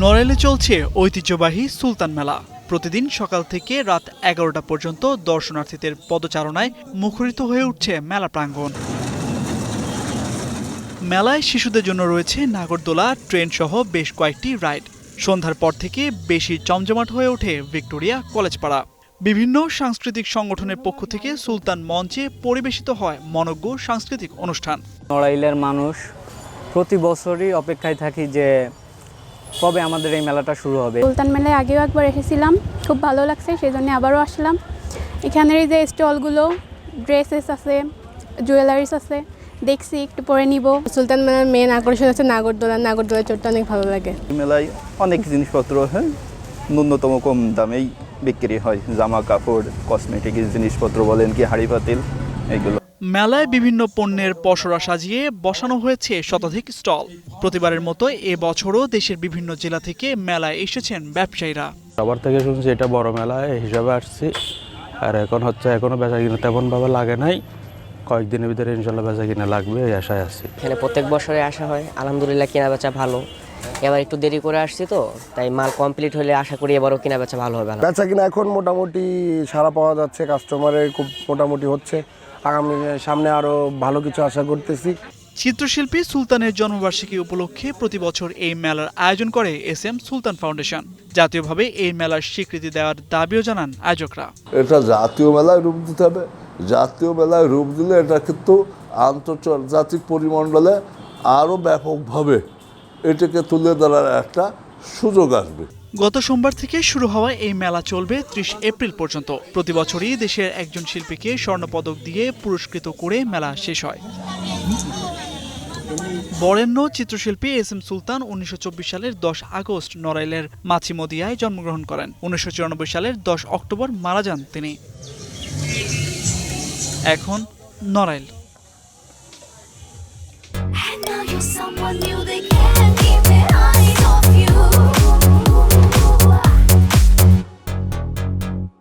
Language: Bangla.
নড়াইলে চলছে ঐতিহ্যবাহী সুলতান মেলা। প্রতিদিন সকাল থেকে রাত 11টা পর্যন্ত দর্শনার্থীদের পদচারণায় মুখরিত হয়ে উঠছে মেলা প্রাঙ্গণ। মেলায় শিশুদের জন্য রয়েছে নাগরদোলা, ট্রেন সহ বেশ কয়েকটি রাইড। সন্ধ্যার পর থেকে বেশি জমজমাট হয়ে ওঠে ভিক্টোরিয়া কলেজ পাড়া। বিভিন্ন সাংস্কৃতিক সংগঠনের পক্ষ থেকে সুলতান মঞ্চে পরিবেশিত হয় মনোজ্ঞ সাংস্কৃতিক অনুষ্ঠান। নড়াইলের মানুষ প্রতি বছরই অপেক্ষায় থাকি যে কবে আমাদের এই মেলাটা শুরু হবে। সুলতান মেলায় আগেও একবার এসেছিলাম, খুব ভালো লাগছে, সেই জন্য আবারও আসলাম। এখানের এই যে স্টলগুলো, ড্রেসেস আছে, জুয়েলারিস আছে, দেখছি একটু পরে নিব। সুলতান মেলার মেন আকর্ষণ হচ্ছে নাগরদোলা চড়তে অনেক ভালো লাগে। মেলায় অনেক জিনিসপত্র ন্যূনতম কম দামেই বিক্রি হয়। জামা কাপড়, কসমেটিক জিনিসপত্র বলেন কি হাঁড়ি পাতিল, এগুলো। মেলায় বিভিন্ন পণ্যের পসরা সাজিয়ে বসানো হয়েছে শতাধিক স্টল। প্রতিবারের মতো এবছরও দেশের বিভিন্ন জেলা থেকে মেলায় এসেছেন ব্যবসায়ীরা। সবার থেকে শুনছি এটা বড় মেলা হিসাবে আসছি, আর এখনো বেচা কিনা তেমন ভাবে লাগে নাই। কয়েকদিনের ভিতরে ইনশাল্লাহ বেচা কিনা লাগবে এই আশায় আছি। এখানে প্রত্যেক বছরে আসা হয়, আলহামদুলিল্লাহ কেনা বেচা ভালো। এবার একটু দেরি করে আসছি তো, তাই মাল কমপ্লিট হলে আশা করি এবারও কেনা বেচা ভালো হবে। বেচা কিনা এখন মোটামুটি সারা পাওয়া যাচ্ছে, কাস্টমারের খুব মোটামুটি হচ্ছে। আগামী সামনে আরো ভালো কিছু আশা করতেছি। চিত্রশিল্পী সুলতানের জন্মবার্ষিকী উপলক্ষে প্রতি বছর এই মেলার আয়োজন করে SM সুলতান ফাউন্ডেশন। জাতীয়ভাবে এই মেলার স্বীকৃতি দেওয়ার দাবিও জানান আয়োজকরা। এটা জাতীয় মেলায় রূপ দিতে হবে। জাতীয় মেলায় রূপ দিলে এটা কিন্তু আন্তর্জাতিক পরিমণ্ডলে আরও ব্যাপকভাবে এটাকে তুলে ধরার একটা সুযোগ আসবে। গত সোমবার থেকে শুরু হওয়া এই মেলা চলবে 30 এপ্রিল পর্যন্ত। প্রতি বছরই দেশের একজন শিল্পীকে স্বর্ণপদক দিয়ে পুরস্কৃত করে মেলা শেষ হয়। বরেণ্য চিত্রশিল্পী SM সুলতান 1924 সালের 10 আগস্ট নড়াইলের মাছিমদিয়ায় জন্মগ্রহণ করেন। 1994 সালের 10 অক্টোবর মারা যান তিনি। এখন নড়াইল।